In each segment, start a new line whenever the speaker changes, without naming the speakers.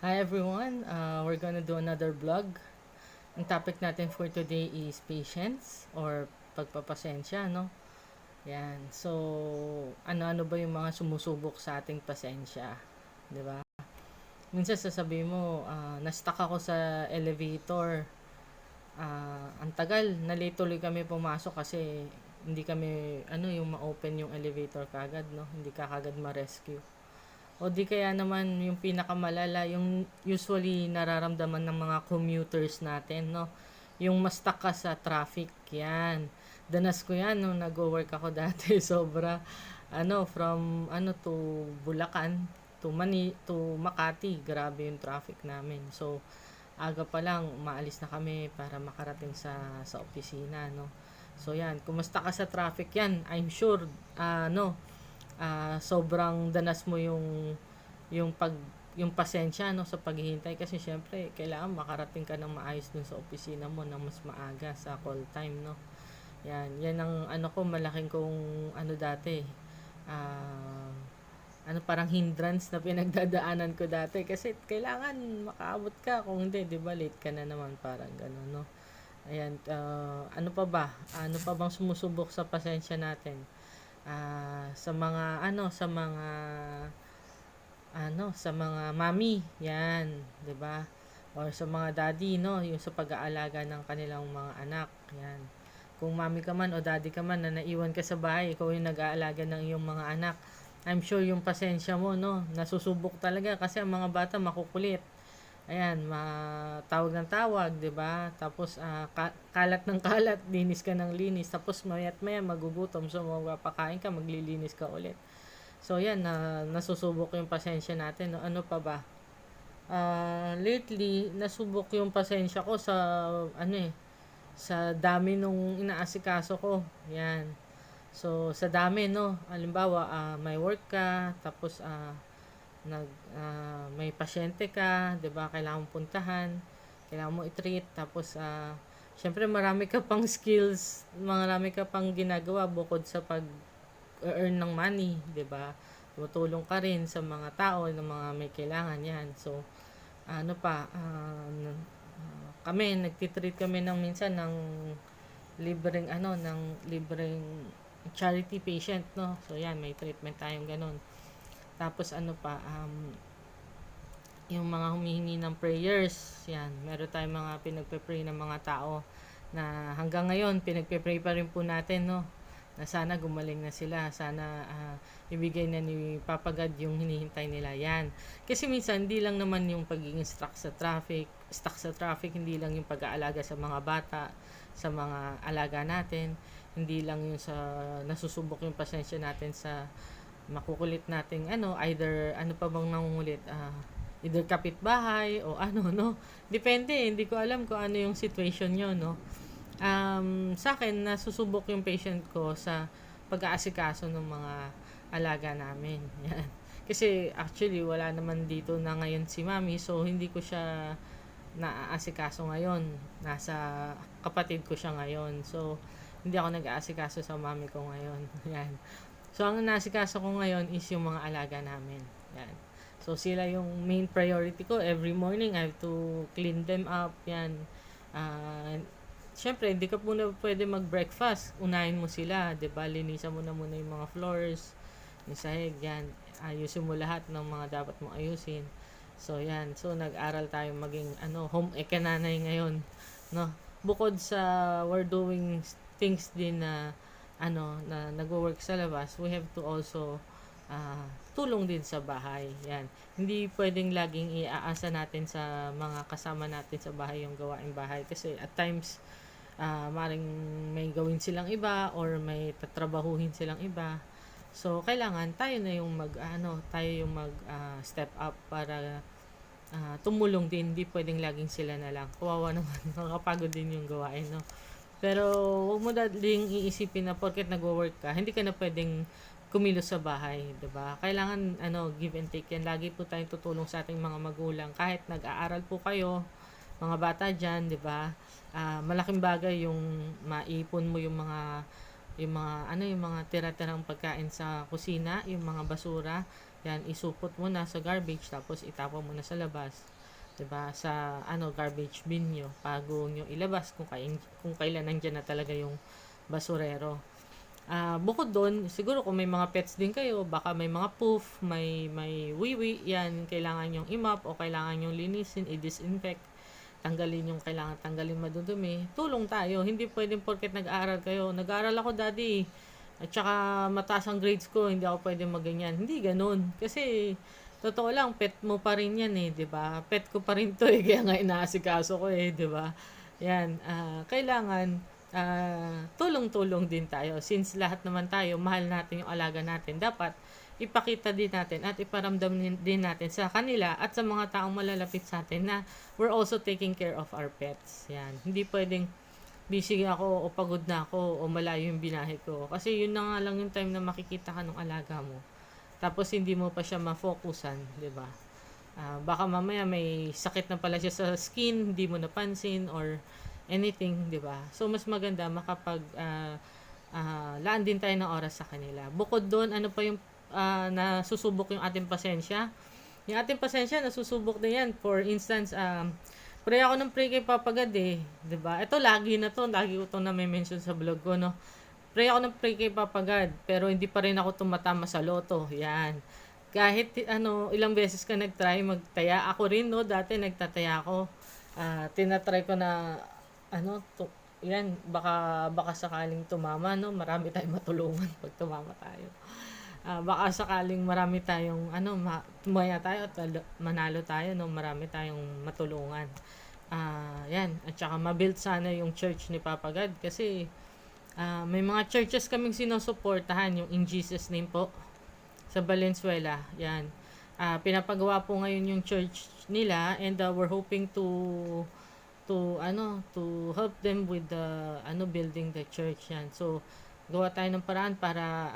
Hi everyone, we're gonna do another vlog. Ang topic natin for today is patience or pagpapasensya, no? Yan. So, ano-ano ba yung mga sumusubok sa ating pasensya? 'Di ba? Minsan sasabihin mo, na-stuck ako sa elevator. Ang tagal, na-late tuloy kami pumasok kasi hindi kami, yung ma-open yung elevator kagad, no? Hindi ka kagad ma-rescue. O di kaya naman yung pinakamalala, yung usually nararamdaman ng mga commuters natin, no? Yung ma-stuck ka sa traffic, yan. Danas ko yan nung nag-work ako dati, sobra. From to Bulacan to Makati, grabe yung traffic namin. So, aga pa lang maalis na kami para makarating sa opisina, no? So yan, kumusta ka sa traffic yan? I'm sure sobrang danas mo yung pasensya, no, sa paghihintay kasi syempre kailangan makarating ka ng maayos dun sa opisina mo ng mas maaga sa call time, no. Yan ang ko, malaking kong dati, ah parang hindrance na pinagdadaanan ko dati kasi kailangan makaabot ka, kung hindi, 'di ba, late ka na naman, parang gano'n, no. Ayan, ano pa bang sumusubok sa pasensya natin? Sa mga mami, 'yan, 'di ba? Or sa mga daddy, no, yung sa pag-aalaga ng kanilang mga anak, 'yan. Kung mami ka man o daddy ka man na naiwan ka sa bahay, ikaw yung nag-aalaga ng iyong mga anak. I'm sure yung pasensya mo, no, nasusubok talaga kasi ang mga bata makukulit. Ayan, tawag ng tawag, 'di ba? Tapos kalat ng kalat, linis ka ng linis, tapos maya't maya magugutom, so magpapakain ka, maglilinis ka ulit. So yan, nasusubok yung pasensya natin, no? Ano pa ba? Lately nasubok yung pasensya ko sa sa dami nung inaasikaso ko. Yan. So sa dami, no. Halimbawa, may work ka, tapos may pasyente ka, 'di ba? Kailangan mong puntahan, kailangan mo i-treat, tapos syempre marami ka pang skills, marami ka pang ginagawa bukod sa pag earn ng money, 'di ba? Tumutulong ka rin sa mga tao ng mga may kailangan 'yan. So, kami nagti-treat kami ng minsan ng libreng charity patient, no. So, 'yan, may treatment tayong ganun. Tapos yung mga humihingi ng prayers, 'yan. Meron tayong mga pinagpe-pray ng mga tao na hanggang ngayon pinagpe-pray pa rin po natin, no, na sana gumaling na sila, sana ibigay na ni Papa God yung hinihintay nila, yan. Kasi minsan hindi lang naman yung pagiging stuck sa traffic, hindi lang yung pag-aalaga sa mga bata, sa mga alaga natin, hindi lang yung sa nasusubok yung pasensya natin sa makukulit nating either pa bang nangungulit, either kapitbahay o no, depende, hindi ko alam kung ano yung situation nyo, no. Sa akin, nasusubok yung patient ko sa pag-aasikaso ng mga alaga namin. Yan. Kasi actually, wala naman dito na ngayon si mami, so hindi ko siya naaasikaso ngayon. Nasa kapatid ko siya ngayon. So, hindi ako nag-aasikaso sa mami ko ngayon. Yan. So, ang naasikaso ko ngayon is yung mga alaga namin. Yan. So, sila yung main priority ko. Every morning, I have to clean them up. Yan. Siyempre, hindi ka muna pwede mag-breakfast. Unahin mo sila, 'di ba? Linisan mo na muna yung mga floors, yung sahig, yan. Ayusin mo lahat ng mga dapat mong ayusin. So, yan. So, nag-aral tayo maging home ekananay ngayon, no? Bukod sa we're doing things din na na nagwo-work sa labas, we have to also tulong din sa bahay. Yan. Hindi pwedeng laging iaasa natin sa mga kasama natin sa bahay yung gawaing bahay kasi at times maring may gawin silang iba or may tatrabahuhin silang iba. So, kailangan tayo na yung step up para tumulong din. Hindi pwedeng laging sila na lang. Kawawa naman, nakakapagod din yung gawain, no? Pero, huwag mo daling iisipin na porket nagwo-work ka, hindi ka na pwedeng kumilos sa bahay, 'di ba? Kailangan give and take yan. Lagi po tayong tutulong sa ating mga magulang kahit nag-aaral po kayo, mga bata diyan, 'di ba? Malaking bagay yung maipon mo yung mga tira-tirang pagkain sa kusina, yung mga basura, yan, isupot mo na sa garbage, tapos itapon mo na sa labas, 'di ba? Sa garbage bin nyo bago nyo ilabas kung kailan nandiyan na talaga yung basurero. Bukod doon, siguro kung may mga pets din kayo, baka may mga poof, may wiwi, yan kailangan yung i-mop o kailangan yung linisin, i-disinfect, tanggalin yung kailangan tanggalin madudumi. Tulong tayo, hindi pwedeng porket nag-aaral kayo. Nag-aaral ako, daddy, at saka mataas ang grades ko, hindi ako pwedeng maganyan. Hindi ganun. Kasi totoo lang, pet mo pa rin yan eh, 'di ba? Pet ko pa rin 'to eh, kaya nga inaasikaso ko eh, 'di ba? Yan, kailangan tulong-tulong din tayo. Since lahat naman tayo, mahal natin yung alaga natin. Dapat ipakita din natin at iparamdam din natin sa kanila at sa mga taong malalapit sa atin na we're also taking care of our pets. Yan. Hindi pwedeng busy ako o pagod na ako o malayo yung binahe ko. Kasi yun na nga lang yung time na makikita ka ng alaga mo. Tapos hindi mo pa siya ma-focusan, 'di ba? Baka mamaya may sakit na pala siya sa skin, hindi mo napansin or anything, 'di ba? So mas maganda makapag laan din tayo ng oras sa kanila. Bukod doon, ano pa yung nasusubok yung ating pasensya? Yung ating pasensya nasusubok din yan. For instance, pray ako ng pray kay Papa God eh, 'di ba? Ito lagi ko 'tong na-mention sa vlog ko, no. Pray ako ng pray kay Papa God, pero hindi pa rin ako tumatama sa loto. Yan. Kahit ilang beses ka nagtry magtaya, ako rin no, dati nagtataya ako. Tinatry ko na yan, baka sakaling tumama, no. Marami tayong matulungan pag tumama tayo. Baka sakaling marami tayong tumaya tayo at manalo tayo, no. Marami tayong matulungan. Yan, at saka mabuild sana yung church ni Papa God kasi may mga churches kaming sinusuportahan, yung In Jesus Name po sa Valenzuela. Yan. Pinapagawa po ngayon yung church nila and we're hoping to help them with the building the church. Yan. So gawa tayo ng paraan para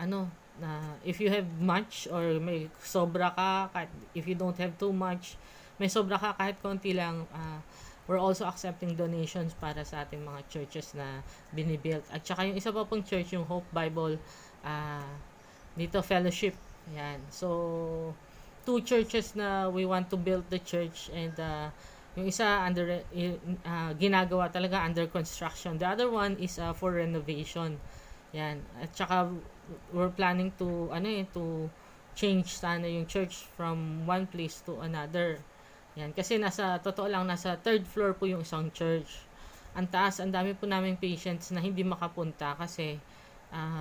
if you have much or may sobra ka, if you don't have too much, may sobra ka kahit konti lang, we're also accepting donations para sa ating mga churches na binibuild. At saka yung isa pa pong church, yung Hope Bible dito Fellowship. Yan. So 2 churches na we want to build the church and yung isa ginagawa talaga under construction. The other one is for renovation. Yan. At saka we're planning to to change sana yung church from one place to another. Yan, kasi totoo lang, nasa 3rd floor po yung isang church. Ang taas, ang dami po namin patients na hindi makapunta kasi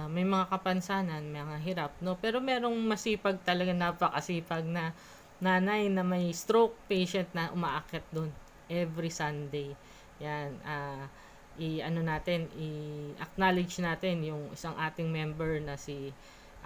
may mga kapansanan, mga hirap, no? Pero merong masipag talaga, napakasipag na nanay na may stroke patient na umaakyat doon every Sunday. Yan, i-acknowledge natin yung isang ating member na si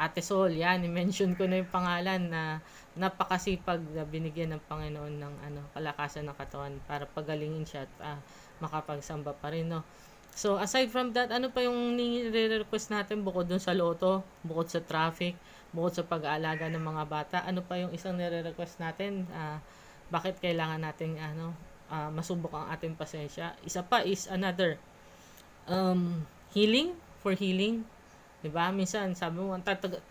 Ate Sol. Yan, i-mention ko na yung pangalan na napakasipag na binigyan ng Panginoon ng kalakasan ng katawan para pagalingin siya at makapagsamba pa rin, no. So aside from that, ano pa yung nire-request natin bukod dun sa loto, bukod sa traffic, bukod sa pag-aalaga ng mga bata? Ano pa yung isang nire-request natin? Bakit kailangan nating masubok ang ating pasensya? Isa pa is another healing, for healing. 'Di ba? Minsan sabi mo ang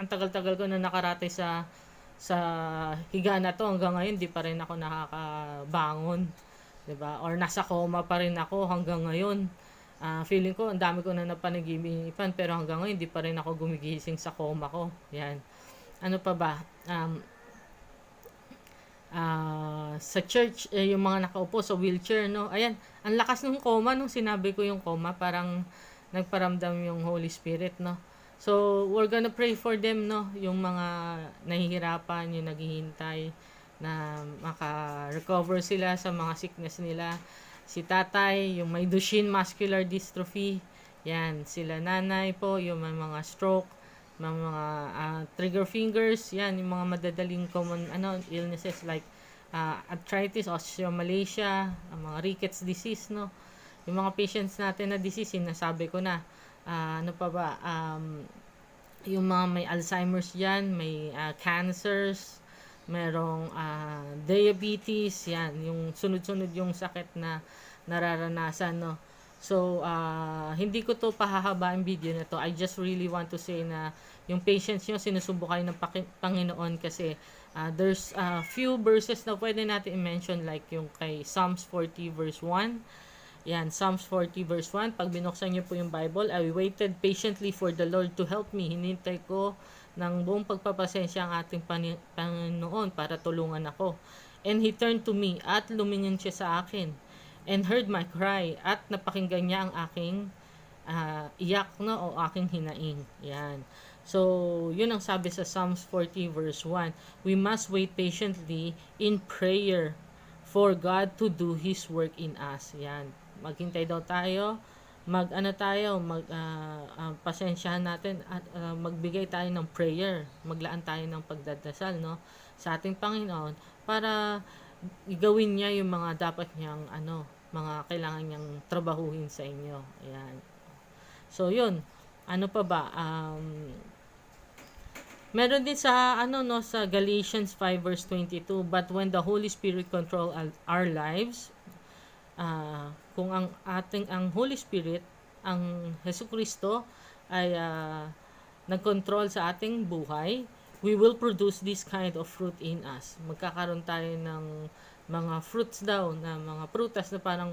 tagal-tagal ko na nakaratay sa higa na to, hanggang ngayon di pa rin ako nakakabangon, 'di ba? Or nasa coma pa rin ako hanggang ngayon. Feeling ko ang dami ko na napanaginipan pero hanggang ngayon di pa rin ako gumigising sa coma ko. Yan. Ano pa ba? Sa church, yung mga nakaupo sa wheelchair, no. Ayan, ang lakas ng coma nung sinabi ko yung coma, parang nagparamdam yung Holy Spirit, no. So, we're gonna pray for them, no? Yung mga nahihirapan, yung naghihintay na maka-recover sila sa mga sickness nila. Si tatay, yung may Duchenne muscular dystrophy. Yan, sila nanay po, yung may mga stroke, mga trigger fingers, yan, yung mga madadaling common illnesses like arthritis, osteomalacia, mga rickets disease, no? Yung mga patients natin na disease, sinasabi ko na. Ano pa ba? Yung mga may Alzheimer's yan, may cancers, merong diabetes, yan, yung sunod-sunod yung sakit na nararanasan, no. So, hindi ko to pahahabaan video na to. I just really want to say na yung patience nyo, sinusubo kayo ng Panginoon kasi there's few verses na pwede natin i-mention like yung kay Psalms 40 verse 1. Yan, Psalms 40 verse 1. Pag binuksan nyo po yung Bible, I waited patiently for the Lord to help me. Hinintay ko ng buong pagpapasensya ang ating Panginoon para tulungan ako. And He turned to me at lumingin siya sa akin and heard my cry at napakinggan niya ang aking iyak no, o aking hinaing. Yan. So, yun ang sabi sa Psalms 40 verse 1. We must wait patiently in prayer for God to do His work in us. Yan. Maghintay daw tayo, pasensyahan natin at magbigay tayo ng prayer, maglaan tayo ng pagdadasal no sa ating Panginoon para gawin niya yung mga dapat niyang mga kailangan niyang trabahuhin sa inyo. Ayan. So yun, ano pa ba? Meron din sa sa Galatians 5 verse 22, but when the Holy Spirit control our lives, kung ang Holy Spirit, ang Jesucristo ay nagkontrol sa ating buhay, we will produce this kind of fruit in us. Magkakaroon tayo ng mga fruits daw, na mga prutas na parang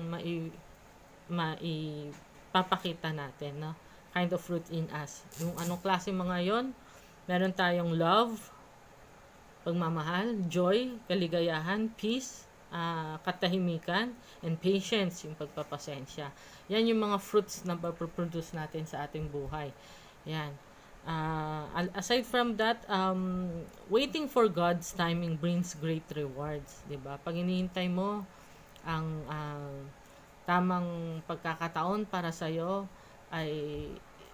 maipapakita natin, no? Kind of fruit in us. Yung anong klase mga yon? Meron tayong love, pagmamahal, joy, kaligayahan, peace, katahimikan, and patience, yung pagpapasensya. Yan yung mga fruits na mapoproduce natin sa ating buhay. Yan. Aside from that, waiting for God's timing brings great rewards, 'di ba? Pag hinihintay mo ang tamang pagkakataon para sa iyo, ay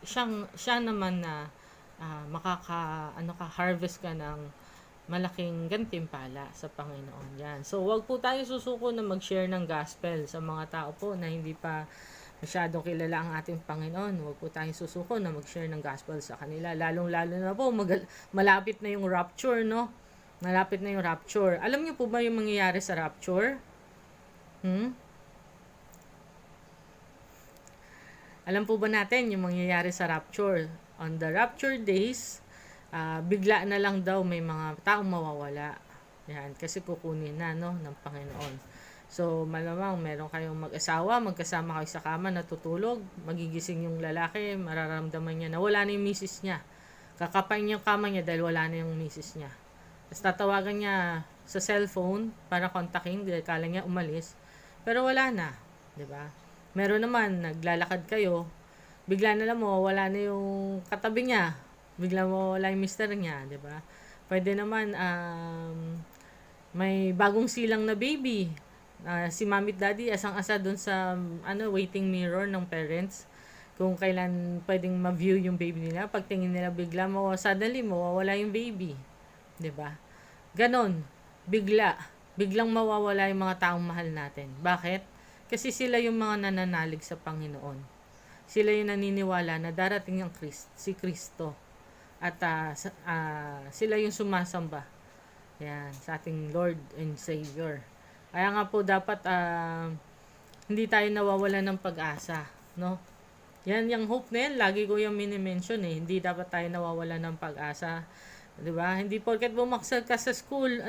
siya naman na harvest ka ng malaking gantimpala sa Panginoon. Yan. So, wag po tayo susuko na mag-share ng gospel sa mga tao po na hindi pa masyadong kilala ang ating Panginoon. Huwag po tayong susuko na mag-share ng gospel sa kanila. Lalong-lalo na po, malapit na yung rapture, no? Malapit na yung rapture. Alam niyo po ba yung mangyayari sa rapture? Alam po ba natin yung mangyayari sa rapture? On the rapture days, bigla na lang daw may mga taong mawawala. Yan, kasi kukunin na ng Panginoon. So, malamang meron kayong mag-asawa, magkasama kayo sa kama, natutulog, magigising yung lalaki, mararamdaman niya na wala na yung misis niya. Kakapain niya yung kama niya dahil wala na yung misis niya. Tapos tatawagan niya sa cellphone para kontakin, dahil kala niya umalis, pero wala na, 'di ba? Meron naman, naglalakad kayo, bigla na lang wala na yung katabi niya, bigla wala yung mister niya, 'di ba? Pwede naman may bagong silang na baby. Si mommy at daddy asang-asa doon sa waiting mirror ng parents kung kailan pwedeng ma-view yung baby nila. Pagtingin nila bigla suddenly mawawala yung baby, 'di ba? Ganon, biglang mawawala yung mga taong mahal natin. Bakit? Kasi sila yung mga nananalig sa Panginoon. Sila yung naniniwala na darating ang si Kristo. At sila yung sumasamba. Yan, sa ating Lord and Savior. Kaya nga po dapat hindi tayo nawawala ng pag-asa, no? Yan yung hope na yan, lagi ko yung mini-mention Hindi dapat tayo nawawala ng pag-asa. 'Di ba? Hindi porket bumagsak ka sa school,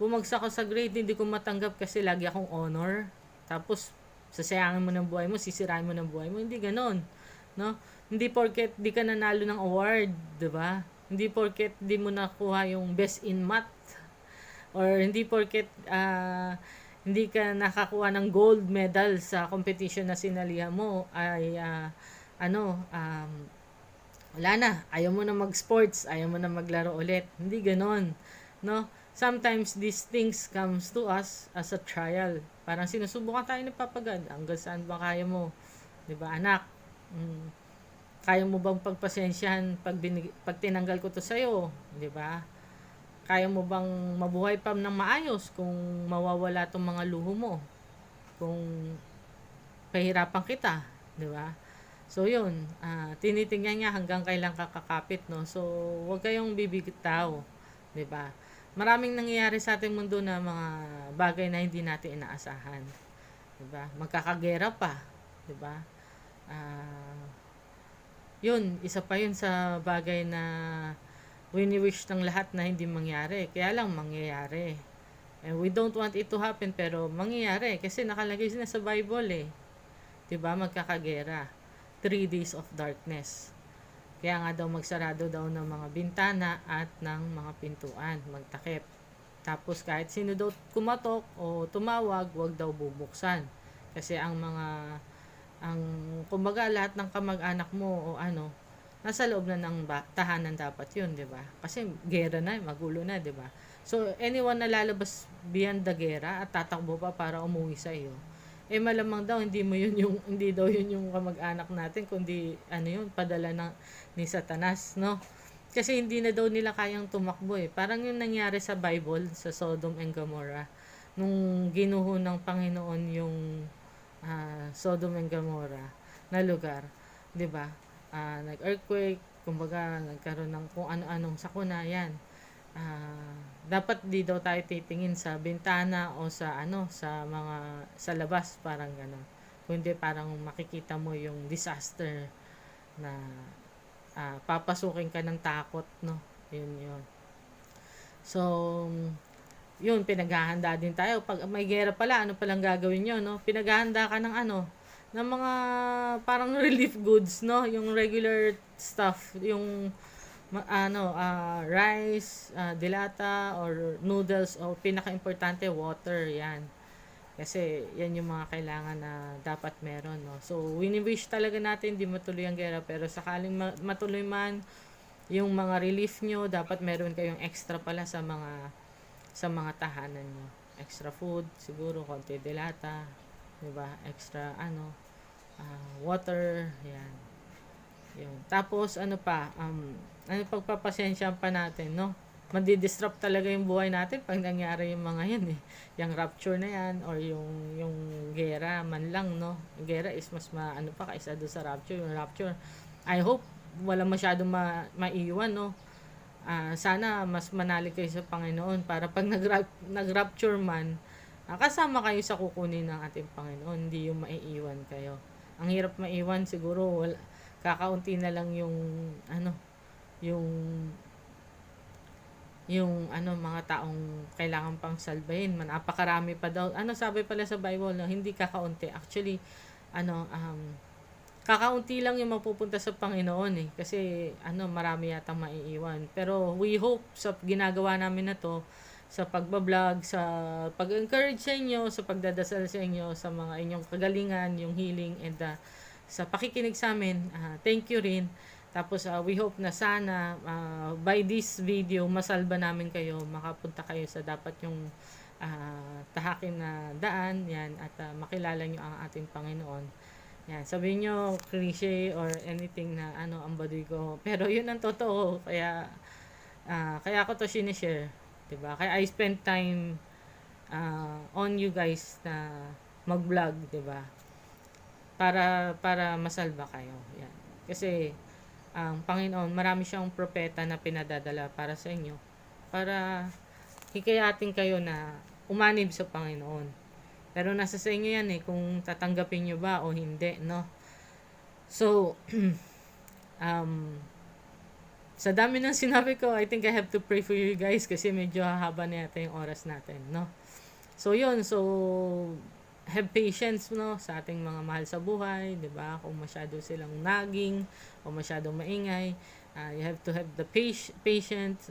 bumagsak ako sa grade, hindi ko matanggap kasi lagi akong honor. Tapos sasayangin mo ng buhay mo, sisirain mo ng buhay mo. Hindi ganoon, no? Hindi porket di ka nanalo ng award, 'di ba? Hindi porket di mo nakuha yung best in math, or hindi porket hindi ka nakakuha ng gold medal sa competition na sinalihan mo ay wala na, ayaw mo na mag-sports, ayaw mo na maglaro ulit. Hindi ganon, no? Sometimes these things comes to us as a trial. Parang sinusubukan tayo ng papagad. Hanggang saan ba kaya mo? 'Di ba, anak? Kaya mo bang pagpasensyahan pag tinanggal ko to sa'yo? 'Di ba? Kaya mo bang mabuhay pa ng maayos kung mawawala tong mga luho mo? Kung pahirapan kita, 'di ba? So yun, tinitingnan niya hanggang kailan kakakapit, no? So huwag kayong bibigtaw, 'di ba? Maraming nangyayari sa ating mundo na mga bagay na hindi natin inaasahan, 'di ba? Magkakagera pa, 'di ba? Ah, yun, isa pa yun sa bagay na wini-wish ng lahat na hindi mangyari. Kaya lang mangyayari. And we don't want it to happen pero mangyayari kasi nakalagay na sa Bible eh. 'Di ba? Magkakagera. 3 days of darkness. Kaya nga daw magsarado daw ng mga bintana at ng mga pintuan, magtakip. Tapos kahit sino daw kumatok o tumawag, wag daw bubuksan. Kasi ang kumbaga lahat ng kamag-anak mo o ano, nasa loob na ng tahanan dapat yun, di ba? Kasi gera na, magulo na, di ba? So, anyone na lalabas beyond the gera at tatakbo pa para umuwi sa iyo, eh malamang daw hindi daw yun yung kamag-anak natin kundi ano yun, padala ni Satanas, no? Kasi hindi na daw nila kayang tumakbo eh. Parang yung nangyari sa Bible sa Sodom and Gomorrah nung ginuho ng Panginoon yung Sodom and Gomorrah na lugar, 'di ba? Nag-earthquake, kumbaga nagkaroon ng kung ano-anong sakuna yan. Dapat di daw tayo titingin sa bintana o sa labas parang gano'n. Kundi parang makikita mo yung disaster na papasukin ka ng takot, no? Yun. So, yun, pinaghahanda din tayo. Pag may gera pala, ano palang gagawin nyo, no? Pinaghahanda ka ng mga parang relief goods, no? Yung regular stuff, yung rice, dilata, or noodles, o pinaka-importante, water, yan. Kasi yan yung mga kailangan na dapat meron, no? So, wini-wish talaga natin di matuloy ang gera, pero sakaling matuloy man yung mga relief nyo, dapat meron kayong extra pala sa mga tahanan nyo. Extra food, siguro, konti delata, diba? Extra, water, yan. Yun. Tapos, pagpapasensya pa natin, no? Madi-disrupt talaga yung buhay natin pag nangyari yung mga yan eh. Yung rapture na yan or yung gera man lang, no? Yung gera is mas pa kaysa doon sa rapture. Yung rapture, I hope wala masyadong maiwan, no? Sana mas manalig kayo sa Panginoon para pag nag-rapture man, kasama kayo sa kukunin ng ating Panginoon, hindi yung maiiwan kayo. Ang hirap maiwan siguro, kakaunti na lang yung mga taong kailangan pang salbahin. Napakarami pa daw. Sabi pala sa Bible, no, hindi kakaunti. Actually, kakaunti lang yung mapupunta sa Panginoon eh. Kasi marami yata maiiwan. Pero we hope sa ginagawa namin na to, sa pagbablog, sa pag-encourage sa inyo, sa pagdadasal sa inyo, sa mga inyong kagalingan, yung healing, and sa pakikinig sa amin, thank you rin. Tapos we hope na sana by this video masalba namin kayo, makapunta kayo sa dapat yung tahakin na daan yan, at makilala nyo ang ating Panginoon. Yan, sabihin nyo cliche or anything na ang baduy ko, pero yun ang totoo. Kaya ako to sinishare, diba? Kaya I spend time on you guys na mag-vlog, diba? Para masalba kayo. Yan. Kasi ang Panginoon, marami siyang propeta na pinadadala para sa inyo, para hikayatin kayo na umanib sa Panginoon. Pero nasa sa inyo yan eh, kung tatanggapin nyo ba o hindi, no? So, sa dami ng sinabi ko, I think I have to pray for you guys kasi medyo hahaba na yata yung oras natin, no? So, yun. So, have patience, no, sa ating mga mahal sa buhay, 'di ba? Kung masyado silang nagging o masyadong maingay, you have to have the patience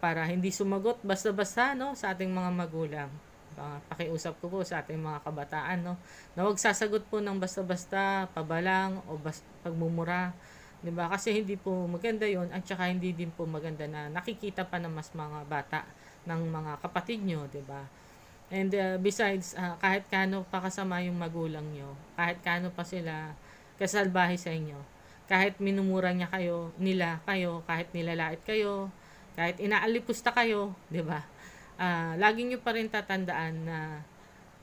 para hindi sumagot basta-basta, no, sa ating mga magulang. Pakiusap ko po sa ating mga kabataan, no, na huwag sasagot po ng basta-basta, pabalang o pagmumura, 'di ba? Kasi hindi po maganda 'yon, at saka hindi din po maganda na nakikita pa ng mas mga bata ng mga kapatid nyo, 'di ba? And besides, kahit kano pa kasama yung magulang nyo, kahit kano pa sila kasalbahe sa inyo, kahit minumura nila kayo, kahit nilalait kayo, kahit inaalipusta kayo, 'di ba? Lagi nyo pa rin tatandaan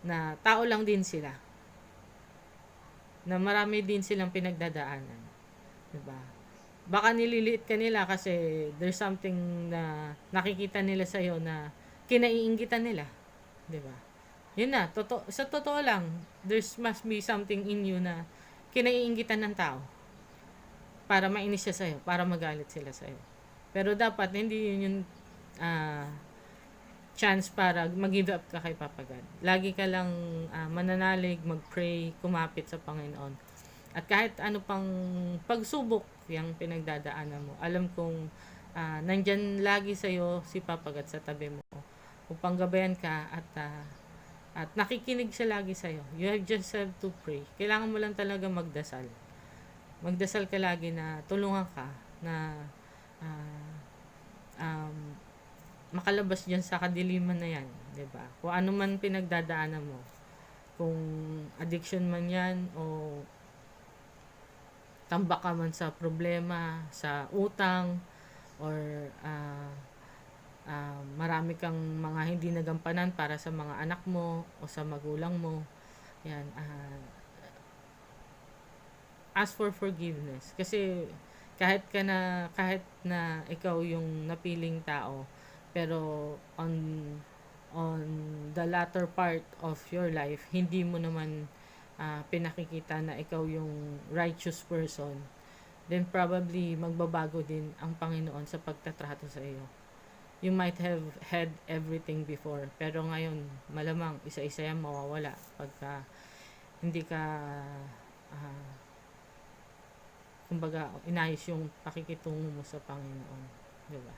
na tao lang din sila. Na marami din silang pinagdadaanan, 'di ba? Baka nililiit ka nila kasi there's something na nakikita nila sa iyo na kinaiinggitan nila. 'Di ba? Yun na, sa totoo lang, there's must be something in you na kinaiinggitan ng tao para mainis siya sa'yo, para magalit sila sa'yo. Pero dapat hindi yun yung ah, chance para mag-give up ka kay Papa God. Lagi ka lang mananalig, mag-pray, kumapit sa Panginoon. At kahit ano pang pagsubok yung pinagdadaanan mo, alam kong nandyan lagi sa'yo si Papa God sa tabi mo upang gabayan ka at nakikinig siya lagi sa'yo. You have just have to pray. Kailangan mo lang talaga magdasal. Magdasal ka lagi na tulungan ka na ah, um, makalabas dyan sa kadiliman na yan. 'Di ba? Kung ano man pinagdadaanan mo. Kung addiction man yan o tambak ka man sa problema, sa utang, or marami kang mga hindi nagampanan para sa mga anak mo o sa magulang mo. Yan, ask for forgiveness. Kasi kahit na ikaw yung napiling tao, pero on the latter part of your life, hindi mo naman pinakikita na ikaw yung righteous person, then probably magbabago din ang Panginoon sa pagtatrato sa iyo. You might have had everything before, pero ngayon malamang isa-isa yan mawawala pagka hindi ka ah, kumbaga inayos yung pakikitungo mo sa Panginoon, 'di ba?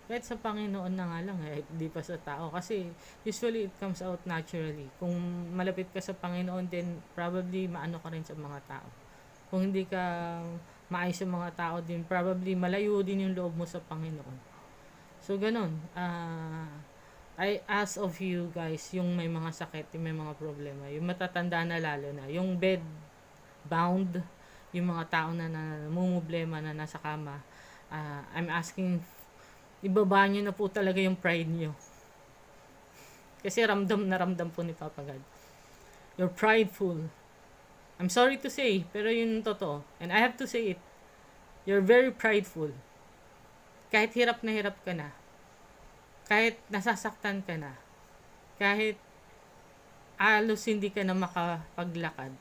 Kahit sa Panginoon na nga lang, di pa sa tao. Kasi usually it comes out naturally. Kung malapit ka sa Panginoon, then probably maano ka rin sa mga tao. Kung hindi ka maayos sa mga tao, din probably malayo din yung loob mo sa Panginoon. So, ganun. I ask of you guys, yung may mga sakit, yung may mga problema, yung matatanda na lalo na, yung bed bound, yung mga tao na namumblema na nasa kama, I'm asking, ibaba nyo na po talaga yung pride nyo. Kasi ramdam na ramdam po ni Papa God. You're prideful. I'm sorry to say, pero yun totoo. And I have to say it. You're very prideful. Kahit hirap na hirap ka na. Kahit nasasaktan ka na. Kahit alos hindi ka na makapaglakad.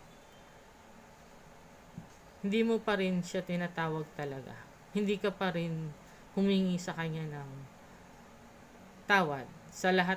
Hindi mo pa rin siya tinatawag talaga. Hindi ka pa rin humingi sa kanya ng tawad sa lahat